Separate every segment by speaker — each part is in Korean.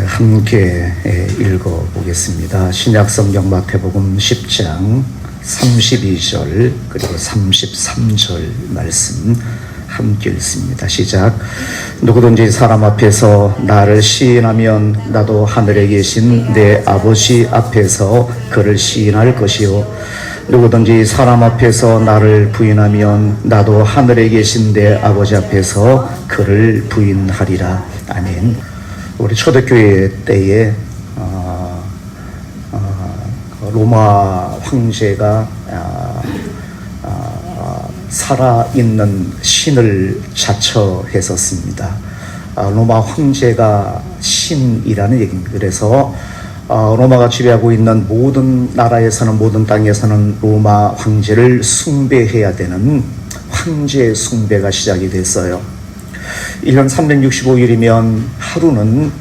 Speaker 1: 함께 읽어보겠습니다. 신약성경 마태복음 10장 32절 그리고 33절 말씀 함께 읽습니다. 시작. 누구든지 사람 앞에서 나를 시인하면 나도 하늘에 계신 내 아버지 앞에서 그를 시인할 것이요, 누구든지 사람 앞에서 나를 부인하면 나도 하늘에 계신 내 아버지 앞에서 그를 부인하리라. 아멘. 우리 초대교회 때에 로마 황제가 살아있는 신을 자처했었습니다. 로마 황제가 신이라는 얘기입니다. 그래서 로마가 지배하고 있는 모든 나라에서는, 모든 땅에서는 로마 황제를 숭배해야 되는 황제 숭배가 시작이 됐어요. 1년 365일이면 하루는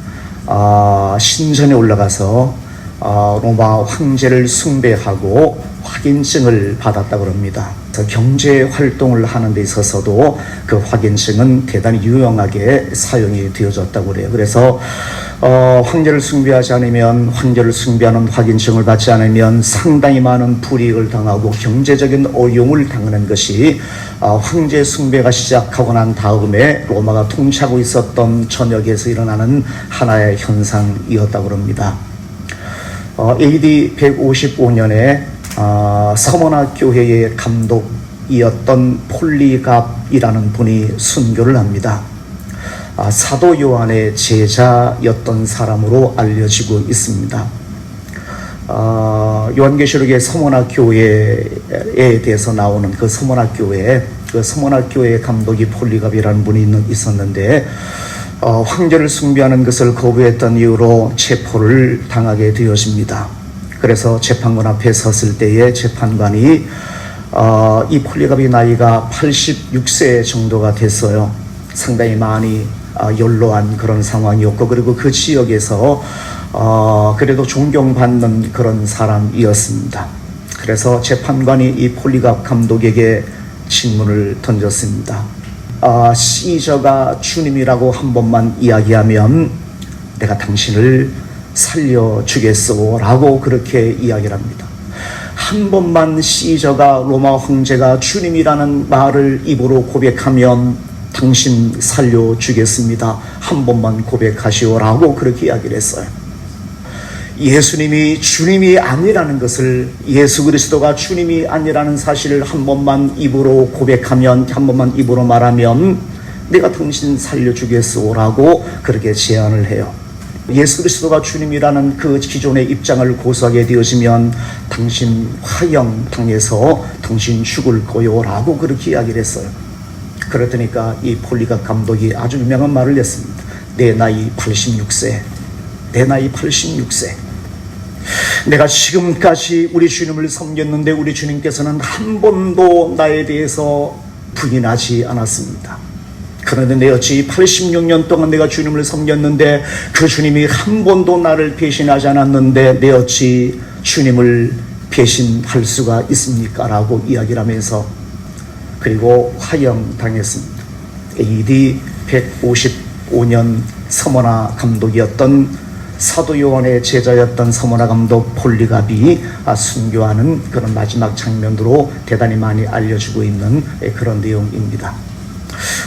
Speaker 1: 신전에 올라가서 로마 황제를 숭배하고 확인증을 받았다고 합니다. 경제 활동을 하는 데 있어서도 그 확인증은 대단히 유용하게 사용이 되어졌다고 그래요. 그래서 황제를 숭배하지 않으면, 황제를 숭배하는 확인증을 받지 않으면 상당히 많은 불이익을 당하고 경제적인 어려움을 당하는 것이 황제 숭배가 시작하고 난 다음에 로마가 통치하고 있었던 전역에서 일어나는 하나의 현상이었다고 합니다. AD 155년에 서머나 교회의 감독이었던 폴리갑이라는 분이 순교를 합니다. 사도 요한의 제자였던 사람으로 알려지고 있습니다. 요한계시록의 서머나 교회에 대해서 나오는 그 서머나 교회의 감독이 폴리갑이라는 분이 있었는데, 황제를 숭배하는 것을 거부했던 이유로 체포를 당하게 되어집니다. 그래서 재판관 앞에 섰을 때에 재판관이 이 폴리갑의 나이가 86세 정도가 됐어요. 상당히 많이 연로한 그런 상황이었고, 그리고 그 지역에서 그래도 존경받는 그런 사람이었습니다. 그래서 재판관이 이 폴리갑 감독에게 질문을 던졌습니다. 시저가 주님이라고 한 번만 이야기하면 내가 당신을 살려주겠소 라고 그렇게 이야기를 합니다. 한 번만 시저가, 로마 황제가 주님이라는 말을 입으로 고백하면 당신 살려주겠습니다. 한 번만 고백하시오 라고 그렇게 이야기를 했어요. 예수님이 주님이 아니라는 것을, 예수 그리스도가 주님이 아니라는 사실을 한 번만 입으로 고백하면, 한 번만 입으로 말하면 내가 당신 살려주겠소 라고 그렇게 제안을 해요. 예수 그리스도가 주님이라는 그 기존의 입장을 고수하게 되어지면 당신 화형당해서 당신 죽을 거요 라고 그렇게 이야기를 했어요. 그러더니까 이 폴리갑 감독이 아주 유명한 말을 했습니다. 내 나이 86세, 내 나이 86세. 내가 지금까지 우리 주님을 섬겼는데 우리 주님께서는 한 번도 나에 대해서 부인하지 않았습니다. 그런데 내 어찌 86년 동안 내가 주님을 섬겼는데 그 주님이 한 번도 나를 배신하지 않았는데 내 어찌 주님을 배신할 수가 있습니까? 라고 이야기를 하면서, 그리고 화형당했습니다. AD 155년 서머나 감독이었던, 사도 요한의 제자였던 서머나 감독 폴리갑이 순교하는 그런 마지막 장면으로 대단히 많이 알려지고 있는 그런 내용입니다.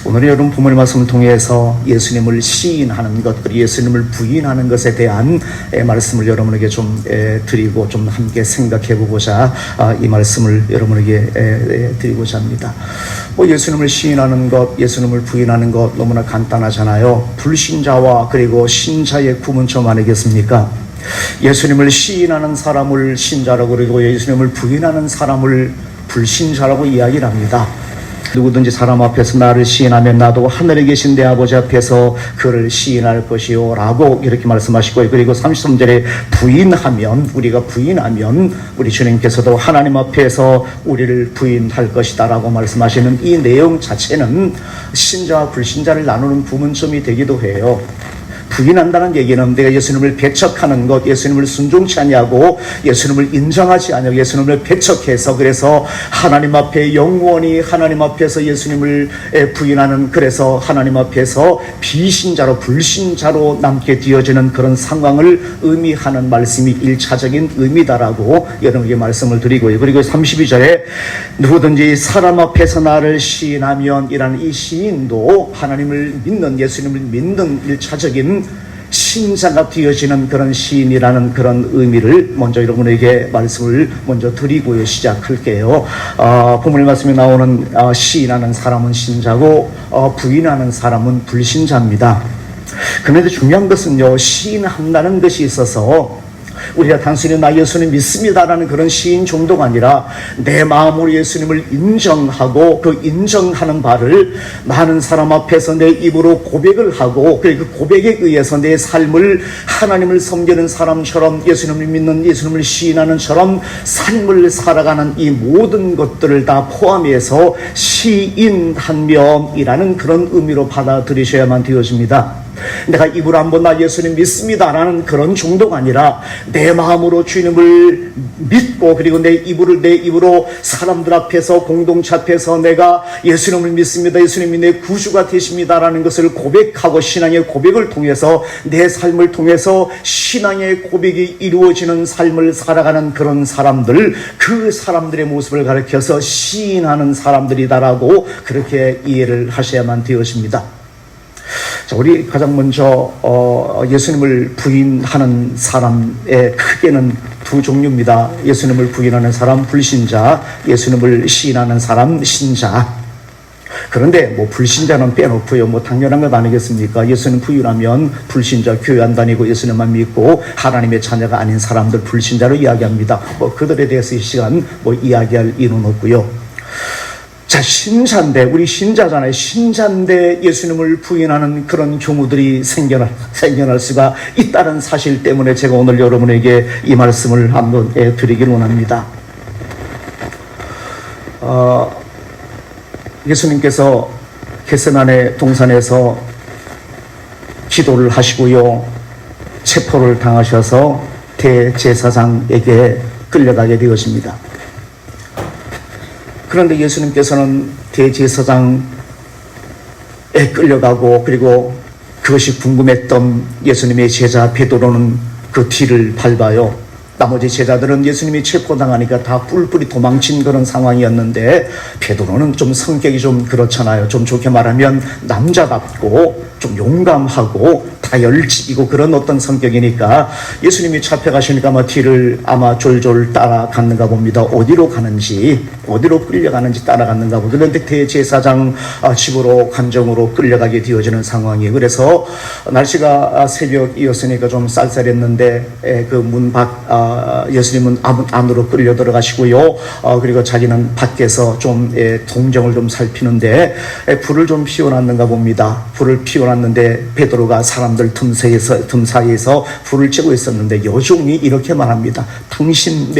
Speaker 1: 오늘 여러분 본문 말씀을 통해서 예수님을 시인하는 것, 그리고 예수님을 부인하는 것에 대한 말씀을 여러분에게 좀 드리고 좀 함께 생각해 보고자 이 말씀을 여러분에게 드리고자 합니다. 예수님을 시인하는 것, 예수님을 부인하는 것 너무나 간단하잖아요. 불신자와 그리고 신자의 구분 좀 아니겠습니까? 예수님을 시인하는 사람을 신자라고, 그리고 예수님을 부인하는 사람을 불신자라고 이야기를 합니다. 누구든지 사람 앞에서 나를 시인하면 나도 하늘에 계신 내 아버지 앞에서 그를 시인할 것이요 라고 이렇게 말씀하시고, 그리고 33절에 부인하면, 우리가 부인하면 우리 주님께서도 하나님 앞에서 우리를 부인할 것이다 라고 말씀하시는 이 내용 자체는 신자와 불신자를 나누는 구분점이 되기도 해요. 부인한다는 얘기는 내가 예수님을 배척하는 것, 예수님을 순종치 아니하고 예수님을 인정하지 아니하고 예수님을 배척해서 그래서 하나님 앞에 영원히 하나님 앞에서 예수님을 부인하는, 그래서 하나님 앞에서 비신자로 불신자로 남게 되어지는 그런 상황을 의미하는 말씀이 1차적인 의미다라고 여러분에게 말씀을 드리고요. 그리고 32절에 누구든지 사람 앞에서 나를 시인하면 이라는 이 시인도 하나님을 믿는, 예수님을 믿는 1차적인 신자가 되어지는 그런 시인이라는 그런 의미를 먼저 여러분에게 말씀을 먼저 드리고요 시작할게요. 본문 말씀에 나오는 시인하는 사람은 신자고 부인하는 사람은 불신자입니다. 그런데 중요한 것은요, 시인한다는 것이 있어서 우리가 단순히 나 예수님 믿습니다라는 그런 시인 정도가 아니라 내 마음으로 예수님을 인정하고 그 인정하는 바를 많은 사람 앞에서 내 입으로 고백을 하고 그 고백에 의해서 내 삶을 하나님을 섬기는 사람처럼 예수님을 믿는, 예수님을 시인하는 처럼 삶을 살아가는 이 모든 것들을 다 포함해서 시인 한 명이라는 그런 의미로 받아들이셔야만 되어집니다. 내가 입으로 한번 나 예수님 믿습니다라는 그런 정도가 아니라 내 마음으로 주님을 믿고 그리고 내 입으로 사람들 앞에서 공동체 앞에서 내가 예수님을 믿습니다, 예수님이 내 구주가 되십니다라는 것을 고백하고 신앙의 고백을 통해서 내 삶을 통해서 신앙의 고백이 이루어지는 삶을 살아가는 그런 사람들, 그 사람들의 모습을 가리켜서 시인하는 사람들이다라고 그렇게 이해를 하셔야만 되어집니다. 자, 우리 가장 먼저 예수님을 부인하는 사람의 크게는 두 종류입니다. 예수님을 부인하는 사람 불신자, 예수님을 시인하는 사람 신자. 그런데 뭐 불신자는 빼놓고요, 뭐 당연한 것 아니겠습니까? 예수님 부인하면 불신자, 교회 안 다니고 예수님만 믿고 하나님의 자녀가 아닌 사람들 불신자로 이야기합니다. 뭐 그들에 대해서 이 시간 뭐 이야기할 이유는 없고요. 자, 신자인데, 우리 신자잖아요. 신자인데 예수님을 부인하는 그런 경우들이 생겨날 수가 있다는 사실 때문에 제가 오늘 여러분에게 이 말씀을 한번 드리길 원합니다. 예수님께서 겟세마네 동산에서 기도를 하시고요, 체포를 당하셔서 대제사장에게 끌려가게 되었습니다. 그런데 예수님께서는 대제사장에 끌려가고 그리고 그것이 궁금했던 예수님의 제자 베드로는 그 뒤를 밟아요. 나머지 제자들은 예수님이 체포당하니까 다 뿔뿔이 도망친 그런 상황이었는데 베드로는 좀 성격이 좀 그렇잖아요. 좀 좋게 말하면 남자답고 좀 용감하고 다혈질이고 그런 어떤 성격이니까 예수님이 잡혀가시니까 아마 뒤를 아마 졸졸 따라갔는가 봅니다. 어디로 가는지, 어디로 끌려가는지 따라갔는가 봅니다. 그런데 대제사장 집으로 간정으로 끌려가게 되어지는 상황이에요. 그래서 날씨가 새벽이었으니까 좀 쌀쌀했는데 그 문 밖 예수님은 안으로 끌려 들어가시고요. 그리고 자기는 밖에서 좀 동정을 좀 살피는데 불을 좀 피워놨는가 봅니다. 불을 피워놨는데 베드로가 사람들 틈 사이에서 불을 쬐고 있었는데 여종이 이렇게 말합니다. 당신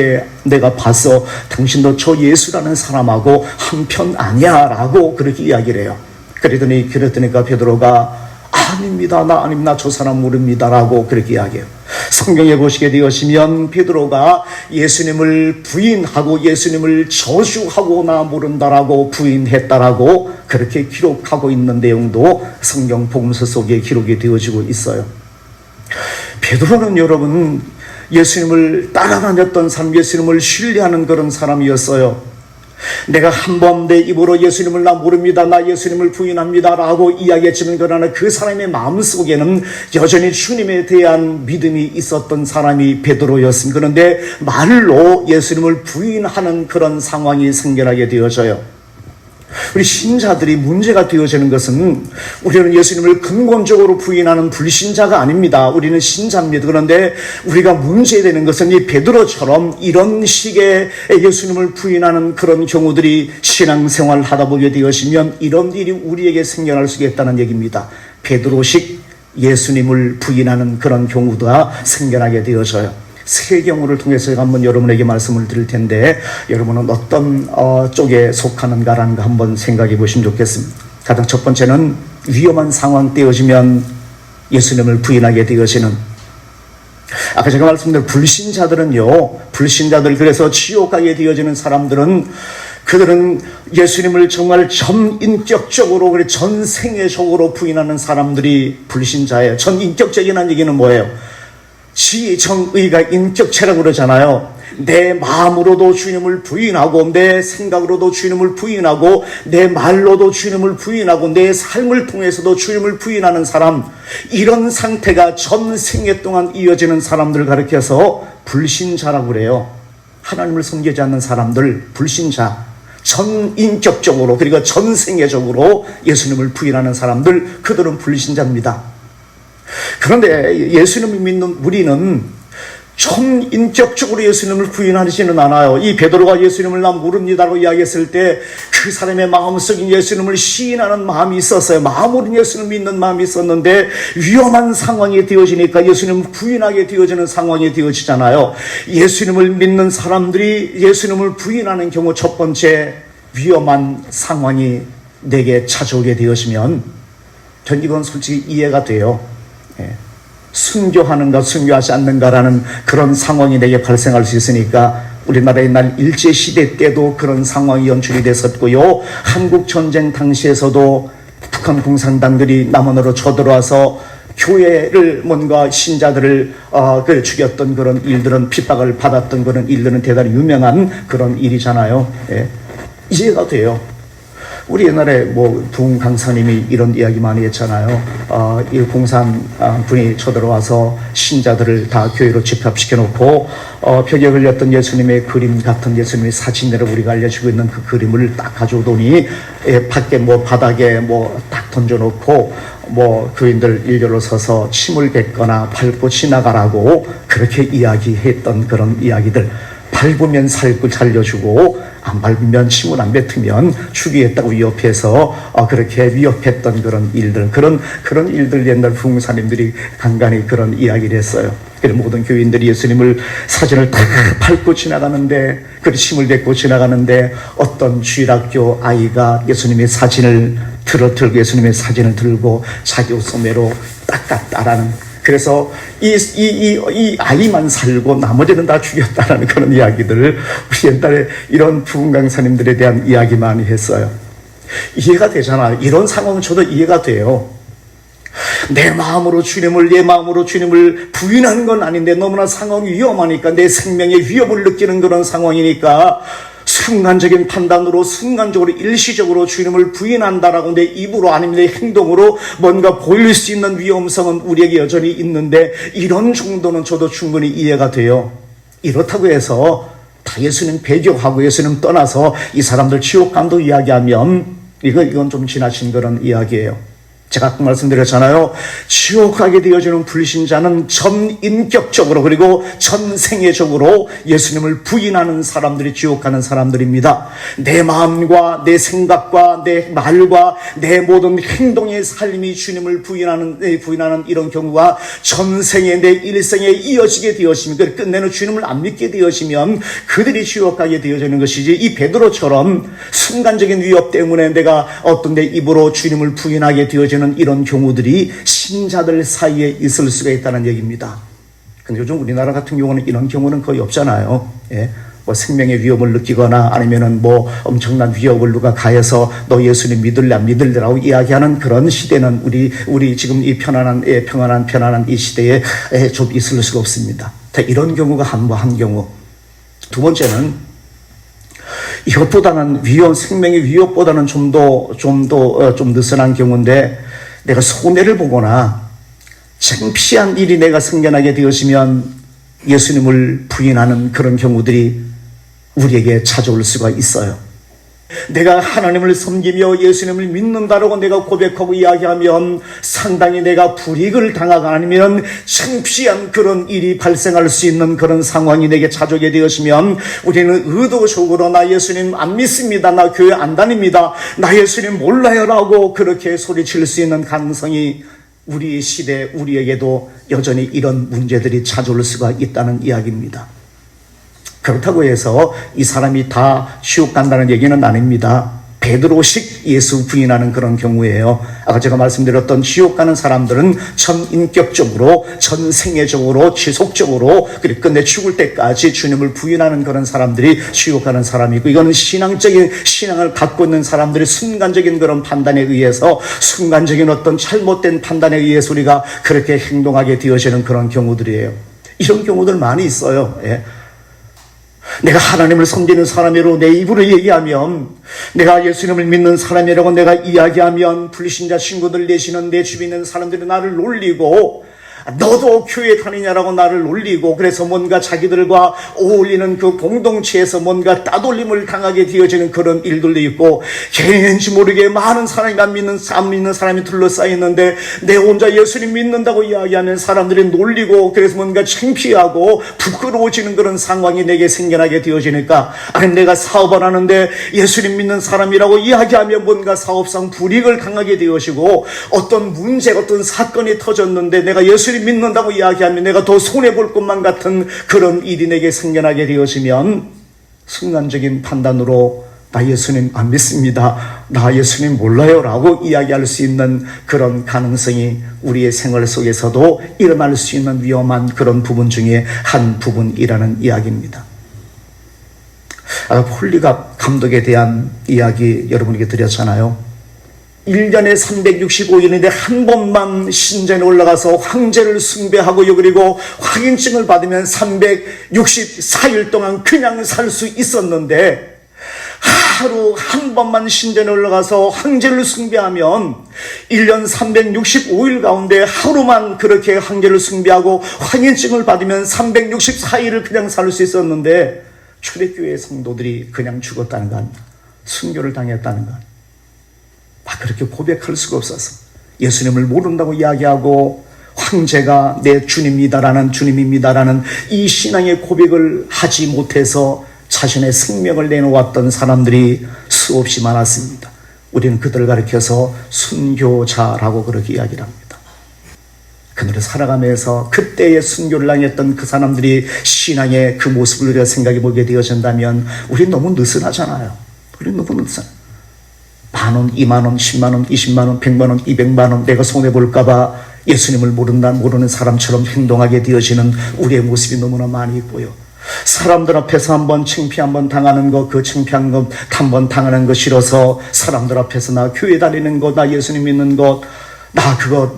Speaker 1: 내가 봤어. 당신도 저 예수라는 사람하고 한편 아니야 라고 그렇게 이야기를 해요. 그랬더니까 베드로가 아닙니다, 나 아닙니다, 저 사람 모릅니다 라고 그렇게 이야기해요. 성경에 보시게 되시면 베드로가 예수님을 부인하고 예수님을 저주하고 나 모른다라고 부인했다라고 그렇게 기록하고 있는 내용도 성경 복음서 속에 기록이 되어지고 있어요. 베드로는 여러분 예수님을 따라다녔던 사람, 예수님을 신뢰하는 그런 사람이었어요. 내가 한 번 내 입으로 예수님을 나 모릅니다, 나 예수님을 부인합니다 라고 이야기했지만 그러나 그 사람의 마음속에는 여전히 주님에 대한 믿음이 있었던 사람이 베드로였습니다. 그런데 말로 예수님을 부인하는 그런 상황이 생겨나게 되어져요. 우리 신자들이 문제가 되어지는 것은 우리는 예수님을 근본적으로 부인하는 불신자가 아닙니다. 우리는 신자입니다. 그런데 우리가 문제되는 것은 이 베드로처럼 이런 식의 예수님을 부인하는 그런 경우들이 신앙생활을 하다 보게 되어지면 이런 일이 우리에게 생겨날 수가 있다는 얘기입니다. 베드로식 예수님을 부인하는 그런 경우가 생겨나게 되어져요. 세 경우를 통해서 제가 한번 여러분에게 말씀을 드릴 텐데 여러분은 어떤 쪽에 속하는가라는 거 한번 생각해 보시면 좋겠습니다. 가장 첫 번째는 위험한 상황 되어지면 예수님을 부인하게 되어지는, 아까 제가 말씀드린 불신자들, 그래서 지옥 가게 되어지는 사람들은, 그들은 예수님을 정말 전인격적으로, 전생애적으로 부인하는 사람들이 불신자예요. 전인격적이라는 얘기는 뭐예요? 지정의가 인격체라고 그러잖아요. 내 마음으로도 주님을 부인하고, 내 생각으로도 주님을 부인하고, 내 말로도 주님을 부인하고, 내 삶을 통해서도 주님을 부인하는 사람, 이런 상태가 전생애 동안 이어지는 사람들을 가리켜서 불신자라고 그래요. 하나님을 섬기지 않는 사람들, 불신자. 전인격적으로, 그리고 전생애적으로 예수님을 부인하는 사람들, 그들은 불신자입니다. 그런데 예수님을 믿는 우리는 전인격적으로 예수님을 부인하지는 않아요. 이 베드로가 예수님을 나 모릅니다라고 이야기했을 때 그 사람의 마음속에 예수님을 시인하는 마음이 있었어요. 마음으로 예수님을 믿는 마음이 있었는데 위험한 상황이 되어지니까 예수님을 부인하게 되어지는 상황이 되어지잖아요. 예수님을 믿는 사람들이 예수님을 부인하는 경우, 첫 번째 위험한 상황이 내게 찾아오게 되어지면 전 이건 솔직히 이해가 돼요. 순교하는가 순교하지 않는가라는 그런 상황이 내게 발생할 수 있으니까, 우리나라 옛날 일제시대 때도 그런 상황이 연출이 됐었고요, 한국전쟁 당시에서도 북한 공산당들이 남한으로 쳐들어와서 교회를 뭔가 신자들을 죽였던 그런 일들은, 핍박을 받았던 그런 일들은 대단히 유명한 그런 일이잖아요. 이해가 돼요. 우리 옛날에 부흥 강사님이 이런 이야기 많이 했잖아요. 이 공산군이 쳐들어와서 신자들을 다 교회로 집합시켜 놓고 벽에 걸렸던 예수님의 그림 같은 예수님의 사진들을 우리가 알려주고 있는 그 그림을 딱 가져오더니 밖에 바닥에 딱 던져놓고 교인들 일렬로 서서 침을 뱉거나 밟고 지나가라고 그렇게 이야기했던 그런 이야기들. 밟으면 살려주고 안 밟으면 침을 안 뱉으면 죽이겠다고 위협해서 그렇게 위협했던 그런 일들, 그런 일들 옛날 부흥사님들이 간간히 그런 이야기를 했어요. 그래서 모든 교인들이 예수님을 사진을 다 밟고 지나가는데, 그 침을 뱉고 지나가는데 어떤 주일학교 아이가 예수님의 사진을 들고 예수님의 사진을 들고 자기 옷소매로 닦았다라는, 그래서 이 아이만 살고 나머지는 다 죽였다라는 그런 이야기들을 우리 옛날에 이런 부흥 강사님들에 대한 이야기 많이 했어요. 이해가 되잖아요. 이런 상황은 저도 이해가 돼요. 내 마음으로 주님을 부인하는 건 아닌데 너무나 상황이 위험하니까, 내 생명에 위협을 느끼는 그런 상황이니까 순간적인 판단으로, 순간적으로, 일시적으로 주님을 부인한다라고 내 입으로 아니면 내 행동으로 뭔가 보일 수 있는 위험성은 우리에게 여전히 있는데, 이런 정도는 저도 충분히 이해가 돼요. 이렇다고 해서 다 예수님 배교하고 예수님 떠나서 이 사람들 지옥 간다고 이야기하면 이건 좀 지나친 그런 이야기예요. 제가 아까 말씀드렸잖아요. 지옥 가게 되어지는 불신자는 전인격적으로, 그리고 전생애적으로 예수님을 부인하는 사람들이 지옥 가는 사람들입니다. 내 마음과 내 생각과 내 말과 내 모든 행동의 삶이 주님을 부인하는 이런 경우가 전생에, 내 일생에 이어지게 되어지면, 끝내는 주님을 안 믿게 되어지면 그들이 지옥 가게 되어지는 것이지, 이 베드로처럼 순간적인 위협 때문에 내가 어떤 내 입으로 주님을 부인하게 되어지는 이런 경우들이 신자들 사이에 있을 수가 있다는 얘기입니다. 근데 요즘 우리나라 같은 경우는 이런 경우는 거의 없잖아요. 생명의 위협을 느끼거나 아니면은 엄청난 위협을 누가 가해서 너 예수님 믿을래 안 믿을래라고 이야기하는 그런 시대는 우리 지금 이 편안한 이 시대에 좀 있을 수가 없습니다. 이런 경우가 한 경우. 두 번째는, 이것보다는 생명의 위협보다는 좀 더 느슨한 경우인데, 내가 손해를 보거나 창피한 일이 내가 생겨나게 되어지면 예수님을 부인하는 그런 경우들이 우리에게 찾아올 수가 있어요. 내가 하나님을 섬기며 예수님을 믿는다라고 내가 고백하고 이야기하면 상당히 내가 불이익을 당하거나 아니면 창피한 그런 일이 발생할 수 있는 그런 상황이 내게 찾아오게 되었으면, 우리는 의도적으로 나 예수님 안 믿습니다, 나 교회 안 다닙니다, 나 예수님 몰라요 라고 그렇게 소리칠 수 있는 가능성이 우리 시대, 우리에게도 여전히 이런 문제들이 찾아올 수가 있다는 이야기입니다. 그렇다고 해서 이 사람이 다 지옥 간다는 얘기는 아닙니다. 베드로식 예수 부인하는 그런 경우예요. 아까 제가 말씀드렸던 지옥 가는 사람들은 전인격적으로, 전생애적으로, 지속적으로, 그리고 끝내 죽을 때까지 주님을 부인하는 그런 사람들이 지옥 가는 사람이고, 이거는 신앙적인 신앙을 갖고 있는 사람들이 순간적인 그런 판단에 의해서, 순간적인 어떤 잘못된 판단에 의해서 우리가 그렇게 행동하게 되어지는 그런 경우들이에요. 이런 경우들 많이 있어요. 예. 내가 하나님을 섬기는 사람이라고 내 입으로 얘기하면, 내가 예수님을 믿는 사람이라고 내가 이야기하면 불신자 친구들 내지는 내 주변에 있는 사람들이 나를 놀리고, 너도 교회 다니냐라고 나를 놀리고, 그래서 뭔가 자기들과 어울리는 그 공동체에서 뭔가 따돌림을 당하게 되어지는 그런 일들도 있고, 개인인지 모르게 많은 사람이 안 믿는 사람이 둘러싸여 있는데 내 혼자 예수님 믿는다고 이야기하면 사람들이 놀리고, 그래서 뭔가 창피하고 부끄러워지는 그런 상황이 내게 생겨나게 되어지니까, 아니 내가 사업을 하는데 예수님 믿는 사람이라고 이야기하면 뭔가 사업상 불이익을 당하게 되어지고, 어떤 문제가, 어떤 사건이 터졌는데 내가 예수님 믿는다고 이야기하면 내가 더 손해볼 것만 같은 그런 일이 내게 생겨나게 되어지면, 순간적인 판단으로 나 예수님 안 믿습니다, 나 예수님 몰라요 라고 이야기할 수 있는 그런 가능성이 우리의 생활 속에서도 일어날 수 있는 위험한 그런 부분 중에 한 부분이라는 이야기입니다. 홀리갑 감독에 대한 이야기 여러분에게 드렸잖아요. 1년에 365일인데 한 번만 신전에 올라가서 황제를 숭배하고요, 그리고 확인증을 받으면 364일 동안 그냥 살 수 있었는데, 하루 한 번만 신전에 올라가서 황제를 숭배하면 1년 365일 가운데 하루만 그렇게 황제를 숭배하고 확인증을 받으면 364일을 그냥 살 수 있었는데, 초대교회 성도들이 그냥 죽었다는 것, 순교를 당했다는 것, 그렇게 고백할 수가 없어서 예수님을 모른다고 이야기하고 황제가 내 주님입니다라는 이 신앙의 고백을 하지 못해서 자신의 생명을 내놓았던 사람들이 수없이 많았습니다. 우리는 그들을 가리켜서 순교자라고 그렇게 이야기를 합니다. 그들을 살아가면서 그때의 순교를 당했던 그 사람들이 신앙의 그 모습을 우리가 생각해 보게 되어진다면 우리는 너무 느슨하잖아요. 우리는 너무 느슨해요. 10,000원, 20,000원, 10만원, 20만원, 100만원, 200만원 내가 손해볼까봐 예수님을 모르는 사람처럼 행동하게 되어지는 우리의 모습이 너무나 많이 있고요. 사람들 앞에서 한번 창피 한번 당하는 것, 그 창피한 것 한번 당하는 거 싫어서 사람들 앞에서 나 교회 다니는 것, 나 예수님 믿는 것, 나 그거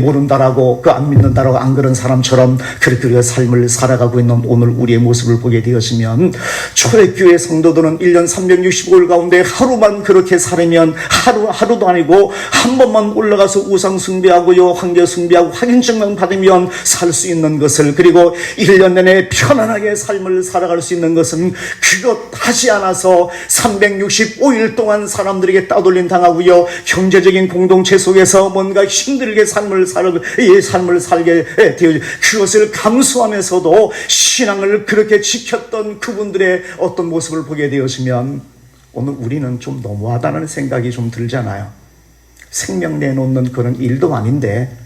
Speaker 1: 모른다라고, 그 안 믿는다라고 안 그런 사람처럼 그렇게 우리가 삶을 살아가고 있는 오늘 우리의 모습을 보게 되었으면, 초대교회 성도들은 1년 365일 가운데 하루만 그렇게 살으면, 하루도 아니고 한 번만 올라가서 우상 숭배하고요, 황제 숭배하고 확인증만 받으면 살 수 있는 것을, 그리고 1년 내내 편안하게 삶을 살아갈 수 있는 것은 그것 하지 않아서 365일 동안 사람들에게 따돌림 당하고요, 경제적인 공동체 속에 에서 뭔가 힘들게 삶을 살게 되어, 그것을 감수하면서도 신앙을 그렇게 지켰던 그분들의 어떤 모습을 보게 되었으면, 오늘 우리는 좀 너무하다는 생각이 좀 들잖아요. 생명 내놓는 그런 일도 아닌데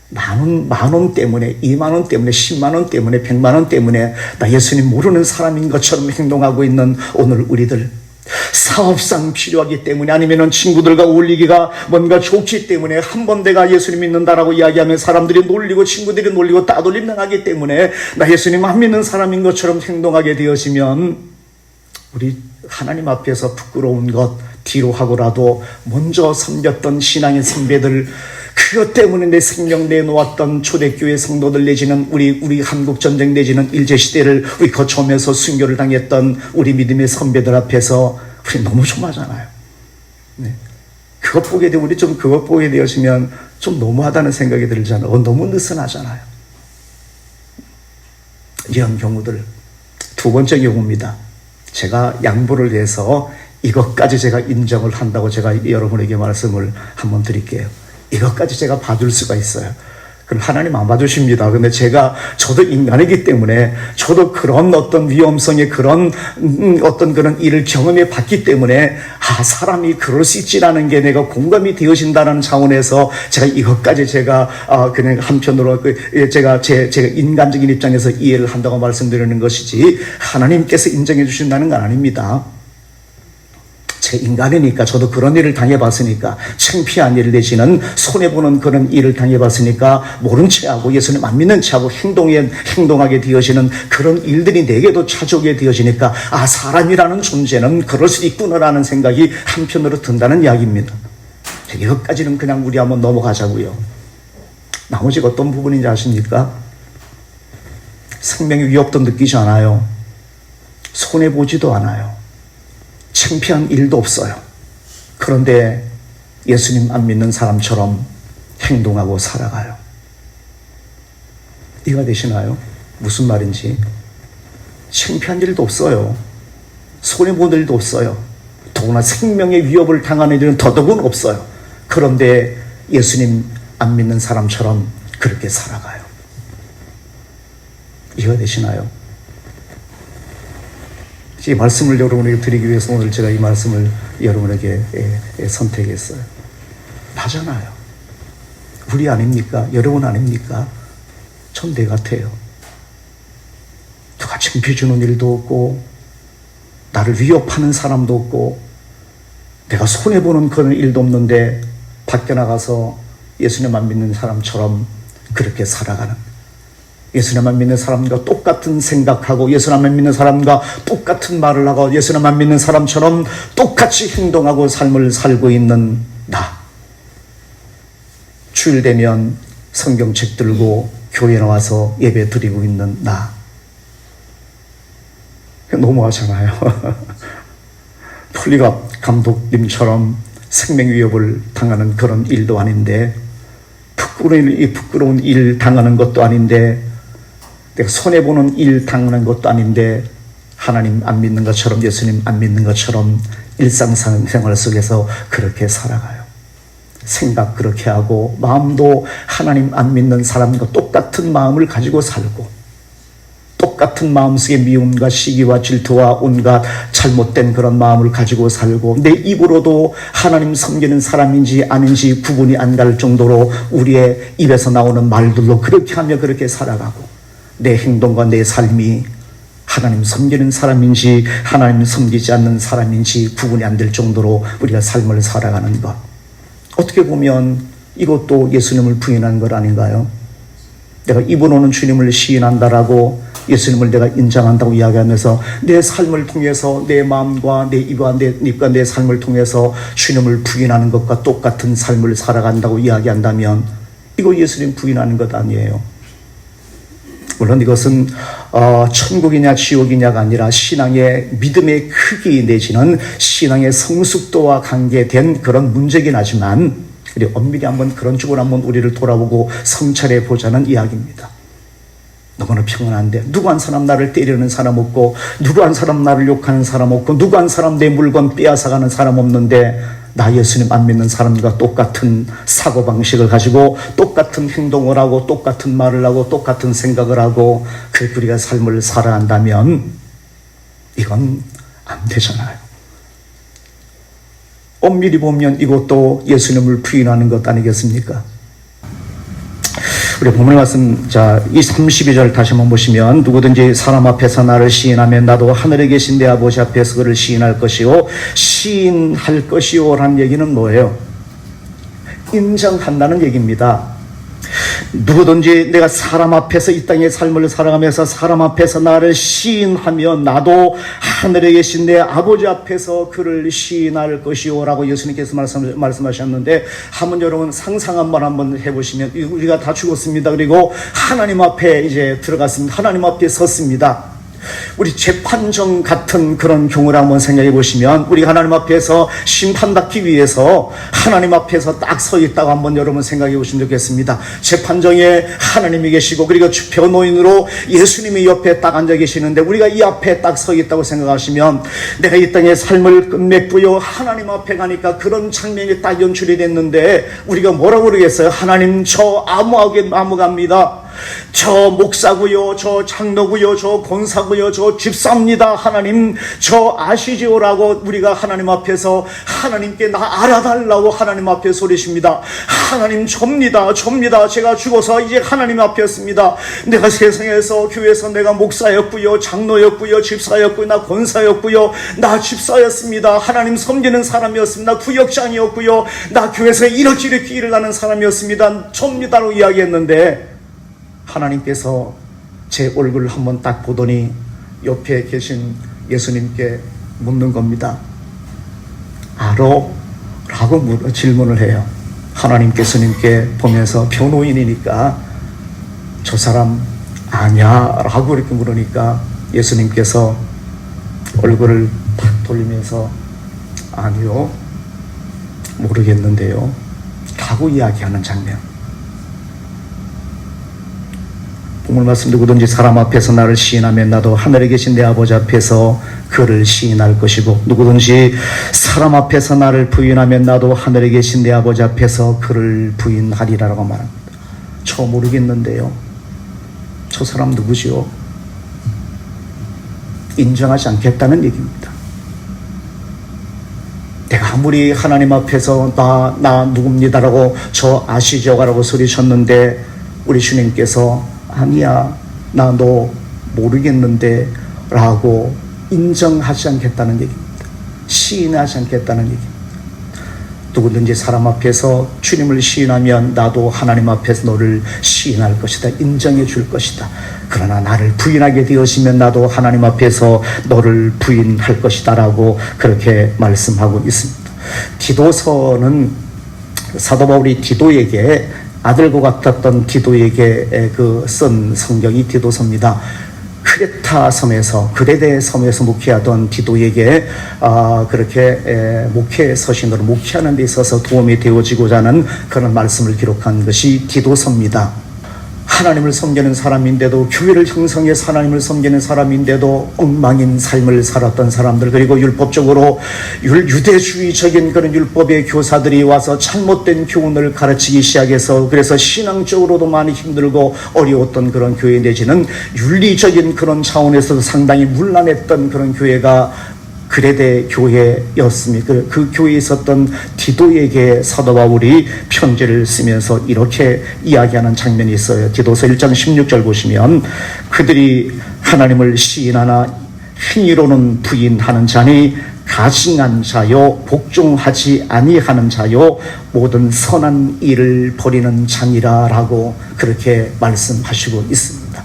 Speaker 1: 만원 때문에, 2만원 때문에, 10만원 때문에, 100만원 때문에 나 예수님 모르는 사람인 것처럼 행동하고 있는 오늘 우리들, 사업상 필요하기 때문에, 아니면은 친구들과 어울리기가 뭔가 좋기 때문에 한 번 내가 예수님 믿는다라고 이야기하면 사람들이 놀리고 친구들이 놀리고 따돌림 당하기 때문에 나 예수님 안 믿는 사람인 것처럼 행동하게 되어지면, 우리 하나님 앞에서 부끄러운 것 뒤로 하고라도 먼저 섬겼던 신앙의 선배들, 그것 때문에 내 생명 내놓았던 초대교회 성도들 내지는 우리 한국전쟁 내지는 일제시대를 우리 거쳐오면서 순교를 당했던 우리 믿음의 선배들 앞에서 우리 너무 조마잖아요. 네. 그것 보게 되었으면 좀 너무하다는 생각이 들잖아요. 너무 느슨하잖아요. 이런 경우들. 두 번째 경우입니다. 제가 양보를 해서 이것까지 제가 인정을 한다고 제가 여러분에게 말씀을 한번 드릴게요. 이것까지 제가 봐줄 수가 있어요. 그럼 하나님 안 봐주십니다. 근데 저도 인간이기 때문에, 저도 그런 어떤 위험성의 그런 그런 일을 경험해 봤기 때문에, 사람이 그럴 수 있지라는 게 내가 공감이 되어진다는 차원에서 이것까지 그냥 한편으로 제가 인간적인 입장에서 이해를 한다고 말씀드리는 것이지, 하나님께서 인정해 주신다는 건 아닙니다. 제 인간이니까 저도 그런 일을 당해봤으니까 창피한 일을 내지는 손해보는 그런 일을 당해봤으니까 모른 체하고 예수님 안 믿는 체하고 행동하게 되어지는 그런 일들이 내게도 찾아오게 되어지니까 사람이라는 존재는 그럴 수 있구나라는 생각이 한편으로 든다는 이야기입니다. 이것까지는 그냥 우리 한번 넘어가자고요. 나머지가 어떤 부분인지 아십니까? 생명의 위협도 느끼지 않아요. 손해보지도 않아요. 창피한 일도 없어요. 그런데 예수님 안 믿는 사람처럼 행동하고 살아가요. 이해가 되시나요? 무슨 말인지. 창피한 일도 없어요. 손해본 일도 없어요. 더구나 생명의 위협을 당하는 일은 더더군 없어요. 그런데 예수님 안 믿는 사람처럼 그렇게 살아가요. 이해가 되시나요? 이 말씀을 여러분에게 드리기 위해서 오늘 제가 이 말씀을 여러분에게 선택했어요. 맞잖아요. 우리 아닙니까? 여러분 아닙니까? 전 내 같아요. 누가 창피해주는 일도 없고 나를 위협하는 사람도 없고 내가 손해보는 그런 일도 없는데 밖에 나가서 예수님만 믿는 사람처럼 그렇게 살아가는, 예수님만 믿는 사람과 똑같은 생각하고 예수님만 믿는 사람과 똑같은 말을 하고 예수님만 믿는 사람처럼 똑같이 행동하고 삶을 살고 있는 나. 주일 되면 성경책 들고 교회 나와서 예배 드리고 있는 나. 너무하잖아요. 폴리갑 감독님처럼 생명 위협을 당하는 그런 일도 아닌데, 부끄러운 일 당하는 것도 아닌데, 내가 손해보는 일 당하는 것도 아닌데, 하나님 안 믿는 것처럼, 예수님 안 믿는 것처럼 일상생활 속에서 그렇게 살아가요. 생각 그렇게 하고 마음도 하나님 안 믿는 사람과 똑같은 마음을 가지고 살고, 똑같은 마음속에 미움과 시기와 질투와 온갖 잘못된 그런 마음을 가지고 살고, 내 입으로도 하나님 섬기는 사람인지 아닌지 구분이 안 갈 정도로 우리의 입에서 나오는 말들로 그렇게 하며 그렇게 살아가고, 내 행동과 내 삶이 하나님 섬기는 사람인지 하나님 섬기지 않는 사람인지 구분이 안 될 정도로 우리가 삶을 살아가는 것, 어떻게 보면 이것도 예수님을 부인한 것 아닌가요? 내가 입으로는 주님을 시인한다라고 예수님을 내가 인정한다고 이야기하면서 내 삶을 통해서 내 마음과 내 입과 내 삶을 통해서 주님을 부인하는 것과 똑같은 삶을 살아간다고 이야기한다면 이거 예수님 부인하는 것 아니에요. 물론 이것은 천국이냐 지옥이냐가 아니라 신앙의 믿음의 크기 내지는 신앙의 성숙도와 관계된 그런 문제긴 하지만, 우리 엄밀히 한번 그런 쪽으로 한번 우리를 돌아보고 성찰해 보자는 이야기입니다. 너무나 평안한데 누구 한 사람 나를 때리는 사람 없고, 누구 한 사람 나를 욕하는 사람 없고, 누구 한 사람 내 물건 빼앗아가는 사람 없는데, 나 예수님 안 믿는 사람과 똑같은 사고방식을 가지고 똑같은 행동을 하고 똑같은 말을 하고 똑같은 생각을 하고 그렇게 우리가 삶을 살아야 한다면 이건 안 되잖아요. 엄밀히 보면 이것도 예수님을 부인하는 것 아니겠습니까? 우리 본문 말씀, 이 32절 다시 한번 보시면, 누구든지 사람 앞에서 나를 시인하면 나도 하늘에 계신 내 아버지 앞에서 그를 시인할 것이요 시인할 것이요 라는 얘기는 뭐예요? 인정한다는 얘기입니다. 누구든지 내가 사람 앞에서 이 땅의 삶을 살아가면서 사람 앞에서 나를 시인하면 나도 하늘에 계신 내 아버지 앞에서 그를 시인할 것이요 라고 예수님께서 말씀하셨는데, 한번 여러분 상상 한번 해보시면, 우리가 다 죽었습니다. 그리고 하나님 앞에 이제 들어갔습니다. 하나님 앞에 섰습니다. 우리 재판정 같은 그런 경우를 한번 생각해 보시면, 우리가 하나님 앞에서 심판받기 위해서 하나님 앞에서 딱 서 있다고 한번 여러분 생각해 보시면 좋겠습니다. 재판정에 하나님이 계시고, 그리고 변호인으로 예수님이 옆에 딱 앉아 계시는데 우리가 이 앞에 딱 서 있다고 생각하시면, 내가 이 땅의 삶을 끝맺고요 하나님 앞에 가니까 그런 장면이 딱 연출이 됐는데 우리가 뭐라고 그러겠어요? 하나님 저 암흑합니다. 저 목사고요, 저 장로고요, 저 권사고요, 저 집사입니다. 하나님 저 아시지요라고 우리가 하나님 앞에서 하나님께 나 알아달라고 하나님 앞에 소리십니다. 하나님 접니다. 제가 죽어서 이제 하나님 앞이었습니다. 내가 세상에서 교회에서 내가 목사였고요, 장로였고요, 집사였고요, 나 권사였고요, 나 집사였습니다. 하나님 섬기는 사람이었습니다. 구역장이었고요, 나 교회에서 이렇게 일을 하는 사람이었습니다. 접니다라고 이야기했는데 하나님께서 제 얼굴을 한번 딱 보더니 옆에 계신 예수님께 묻는 겁니다. 알아? 라고 질문을 해요. 하나님께서님께 보면서 변호인이니까 저 사람 아냐? 라고 이렇게 물으니까 예수님께서 얼굴을 탁 돌리면서 아니요, 모르겠는데요 라고 이야기하는 장면. 오늘 말씀, 누구든지 사람 앞에서 나를 시인하면 나도 하늘에 계신 내 아버지 앞에서 그를 시인할 것이고, 누구든지 사람 앞에서 나를 부인하면 나도 하늘에 계신 내 아버지 앞에서 그를 부인하리라고 말합니다. 저 모르겠는데요, 저 사람 누구지요? 인정하지 않겠다는 얘기입니다. 내가 아무리 하나님 앞에서 나 누굽니다라고 저 아시죠라고 소리쳤는데 우리 주님께서 아니야, 나 너 모르겠는데 라고 인정하지 않겠다는 얘기입니다. 시인하지 않겠다는 얘기입니다. 누구든지 사람 앞에서 주님을 시인하면 나도 하나님 앞에서 너를 시인할 것이다, 인정해 줄 것이다. 그러나 나를 부인하게 되어지면 나도 하나님 앞에서 너를 부인할 것이다 라고 그렇게 말씀하고 있습니다. 디도서는 사도 바울이 디도에게, 아들과 같았던 디도에게 쓴 성경이 디도서입니다. 크레타 섬에서, 그레데 섬에서 목회하던 디도에게 그렇게 목회 서신으로 목회하는 데 있어서 도움이 되어지고자 하는 그런 말씀을 기록한 것이 디도서입니다. 하나님을 섬기는 사람인데도, 교회를 형성해서 하나님을 섬기는 사람인데도 엉망인 삶을 살았던 사람들, 그리고 율법적으로 유대주의적인 그런 율법의 교사들이 와서 잘못된 교훈을 가르치기 시작해서, 그래서 신앙적으로도 많이 힘들고 어려웠던 그런 교회, 내지는 윤리적인 그런 차원에서도 상당히 문란했던 그런 교회가 그레데 교회였습니다. 그 교회에 있었던 디도에게 사도 바울이 편지를 쓰면서 이렇게 이야기하는 장면이 있어요. 디도서 1장 16절 보시면, 그들이 하나님을 시인하나 행위로는 부인하는 자니 가증한 자요, 복종하지 아니하는 자요, 모든 선한 일을 버리는 자니라 라고 그렇게 말씀하시고 있습니다.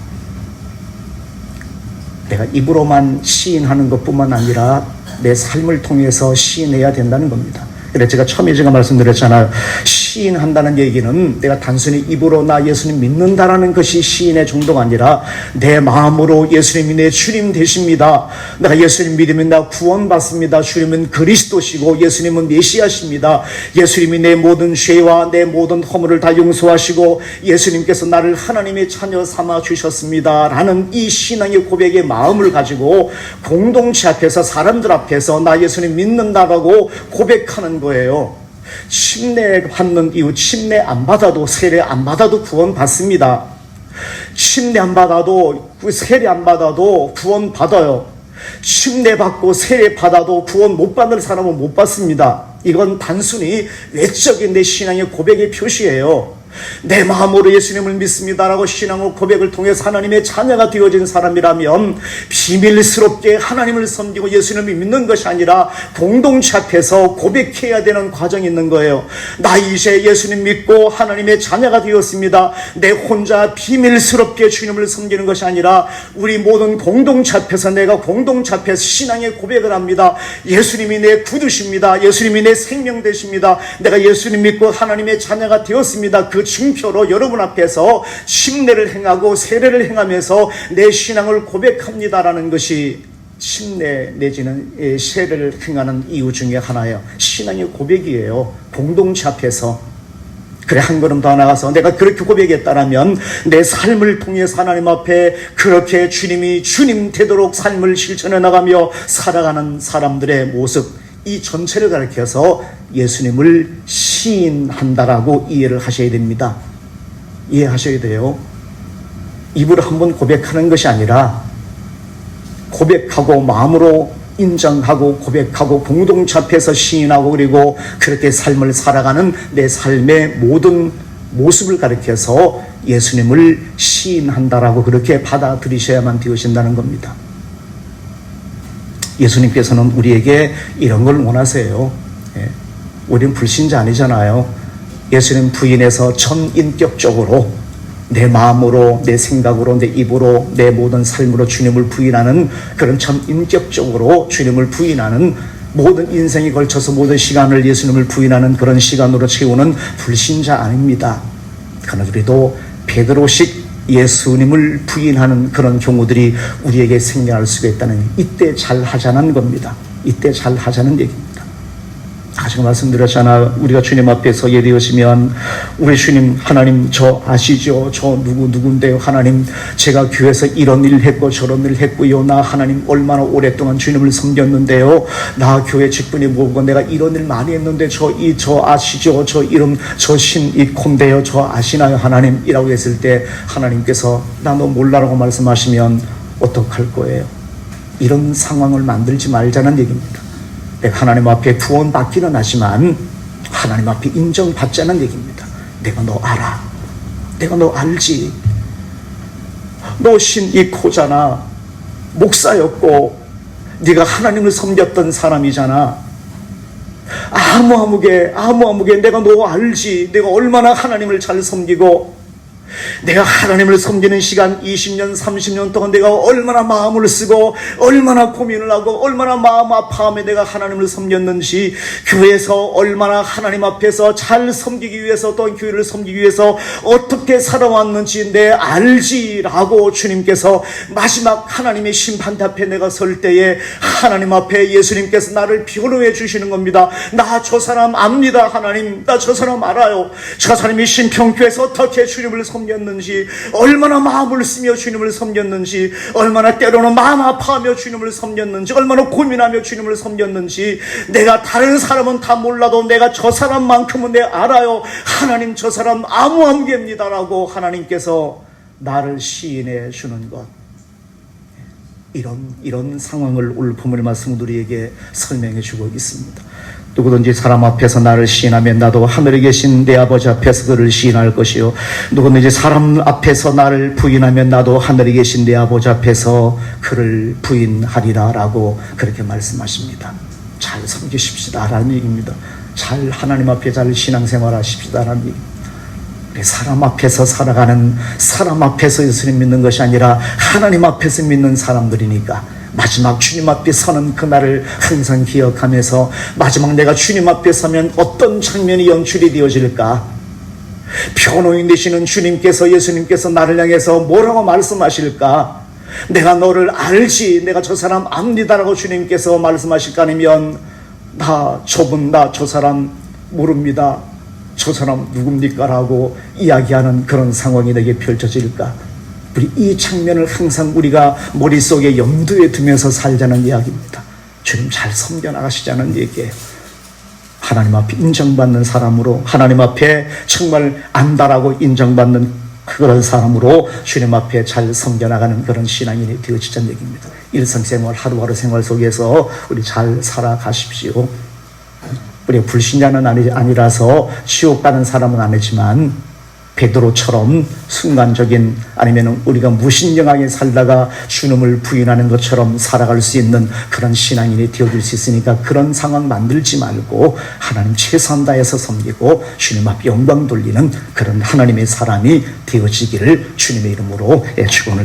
Speaker 1: 내가 입으로만 시인하는 것뿐만 아니라 내 삶을 통해서 시인해야 된다는 겁니다. 그래서 제가 말씀드렸잖아요. 시인한다는 얘기는 내가 단순히 입으로 나 예수님 믿는다라는 것이 시인의 정도가 아니라 내 마음으로 예수님이 내 주님 되십니다, 내가 예수님 믿으면 나 구원받습니다, 주님은 그리스도시고 예수님은 메시아십니다, 예수님이 내 모든 죄와 내 모든 허물을 다 용서하시고 예수님께서 나를 하나님의 자녀 삼아 주셨습니다 라는 이 신앙의 고백의 마음을 가지고 공동체 앞에서, 사람들 앞에서 나 예수님 믿는다라고 고백하는 거예요. 침례 받는 이유, 침례 안 받아도, 세례 안 받아도 구원 받습니다. 침례 안 받아도, 세례 안 받아도 구원 받아요. 침례 받고 세례 받아도 구원 못 받는 사람은 못 받습니다. 이건 단순히 외적인 내 신앙의 고백의 표시예요. 내 마음으로 예수님을 믿습니다라고 신앙의 고백을 통해서 하나님의 자녀가 되어진 사람이라면 비밀스럽게 하나님을 섬기고 예수님을 믿는 것이 아니라 공동체 앞에서 고백해야 되는 과정이 있는 거예요. 나 이제 예수님 믿고 하나님의 자녀가 되었습니다. 내 혼자 비밀스럽게 주님을 섬기는 것이 아니라 우리 모든 공동체 앞에서, 내가 공동체 앞에서 신앙의 고백을 합니다. 예수님이 내 구주십니다, 예수님이 내 생명 되십니다, 내가 예수님 믿고 하나님의 자녀가 되었습니다. 그 증표로 여러분 앞에서 침례를 행하고 세례를 행하면서 내 신앙을 고백합니다라는 것이 침례 내지는 세례를 행하는 이유 중에 하나예요. 신앙의 고백이에요. 공동체 앞에서. 그래, 한 걸음 더 나가서 내가 그렇게 고백했다라면 내 삶을 통해서 하나님 앞에 그렇게 주님이 주님 되도록 삶을 실천해 나가며 살아가는 사람들의 모습, 이 전체를 가리켜서 예수님을 시인한다라고 이해를 하셔야 됩니다. 이해하셔야 돼요. 입으로 한번 고백하는 것이 아니라 고백하고 마음으로 인정하고 고백하고 공동체 앞에서 시인하고 그리고 그렇게 삶을 살아가는 내 삶의 모든 모습을 가리켜서 예수님을 시인한다라고 그렇게 받아들이셔야만 되어진다는 겁니다. 예수님께서는 우리에게 이런 걸 원하세요. 우리는 불신자 아니잖아요. 예수님 부인해서 전인격적으로 내 마음으로, 내 생각으로, 내 입으로, 내 모든 삶으로 주님을 부인하는 그런 전인격적으로 주님을 부인하는 모든 인생에 걸쳐서 모든 시간을 예수님을 부인하는 그런 시간으로 채우는 불신자 아닙니다. 그러나 우리도 베드로식 예수님을 부인하는 그런 경우들이 우리에게 생겨날 수가 있다는, 이때 잘 하자는 겁니다. 이때 잘 하자는 얘기입니다. 제가 말씀드렸잖아. 우리가 주님 앞에 서게 되어지면 우리 주님, 하나님 저 아시죠? 저 누군데요? 하나님 제가 교회에서 이런 일 했고 저런 일 했고요. 나 하나님 얼마나 오랫동안 주님을 섬겼는데요. 나 교회 직분이 뭐고 내가 이런 일 많이 했는데 저 아시죠? 저 이름 저 신 이콘데요. 저 아시나요? 하나님 이라고 했을 때 하나님께서 나 너 몰라라고 말씀하시면 어떡할 거예요? 이런 상황을 만들지 말자는 얘기입니다. 내가 하나님 앞에 구원받기는 하지만 하나님 앞에 인정받자는 얘기입니다. 내가 너 알아. 내가 너 알지. 너 신이코잖아. 목사였고 네가 하나님을 섬겼던 사람이잖아. 아무아무게 내가 너 알지. 내가 얼마나 하나님을 잘 섬기고 내가 하나님을 섬기는 시간 20년 30년 동안 내가 얼마나 마음을 쓰고 얼마나 고민을 하고 얼마나 마음 아파하며 내가 하나님을 섬겼는지, 교회에서 얼마나 하나님 앞에서 잘 섬기기 위해서 또 교회를 섬기기 위해서 어떻게 살아왔는지 내 알지라고 주님께서 마지막 하나님의 심판대 앞에 내가 설 때에 하나님 앞에 예수님께서 나를 변호해 주시는 겁니다. 나 저 사람 압니다. 하나님 나 저 사람 알아요. 저 사람이 신평교에서 어떻게 주님을 섬겼는지, 얼마나 마음을 쓰며 주님을 섬겼는지, 얼마나 때로는 마음 아파하며 주님을 섬겼는지, 얼마나 고민하며 주님을 섬겼는지, 내가 다른 사람은 다 몰라도 내가 저 사람만큼은 내가 알아요. 하나님 저 사람 아무개입니다라고 하나님께서 나를 시인해 주는 것, 이런 상황을 오늘 본문의 말씀 우리에게 설명해 주고 있습니다. 누구든지 사람 앞에서 나를 시인하면 나도 하늘에 계신 내 아버지 앞에서 그를 시인할 것이요, 누구든지 사람 앞에서 나를 부인하면 나도 하늘에 계신 내 아버지 앞에서 그를 부인하리라 라고 그렇게 말씀하십니다. 잘 섬기십시다 라는 얘기입니다. 잘 하나님 앞에 잘 신앙생활 하십시다 라는 얘기입니다. 사람 앞에서 살아가는, 사람 앞에서 예수님 믿는 것이 아니라 하나님 앞에서 믿는 사람들이니까 마지막 주님 앞에 서는 그날을 항상 기억하면서, 마지막 내가 주님 앞에 서면 어떤 장면이 연출이 되어질까? 변호인 되시는 주님께서, 예수님께서 나를 향해서 뭐라고 말씀하실까? 내가 너를 알지, 내가 저 사람 압니다라고 주님께서 말씀하실까? 아니면 나 저 사람 모릅니다, 저 사람 누굽니까? 라고 이야기하는 그런 상황이 내게 펼쳐질까? 우리 이 장면을 항상 우리가 머릿속에 염두에 두면서 살자는 이야기입니다. 주님 잘 섬겨나가시자는 얘기예요. 하나님 앞에 인정받는 사람으로, 하나님 앞에 정말 안다라고 인정받는 그런 사람으로 주님 앞에 잘 섬겨나가는 그런 신앙인이 되어지자는 얘기입니다. 일상생활, 하루하루 생활 속에서 우리 잘 살아가십시오. 우리가 불신자는 아니라서 지옥 가는 사람은 아니지만 베드로처럼 순간적인, 아니면 우리가 무신경하게 살다가 주님을 부인하는 것처럼 살아갈 수 있는 그런 신앙인이 되어줄 수 있으니까 그런 상황 만들지 말고 하나님 최선 다해서 섬기고 주님 앞에 영광 돌리는 그런 하나님의 사람이 되어지기를 주님의 이름으로 축원을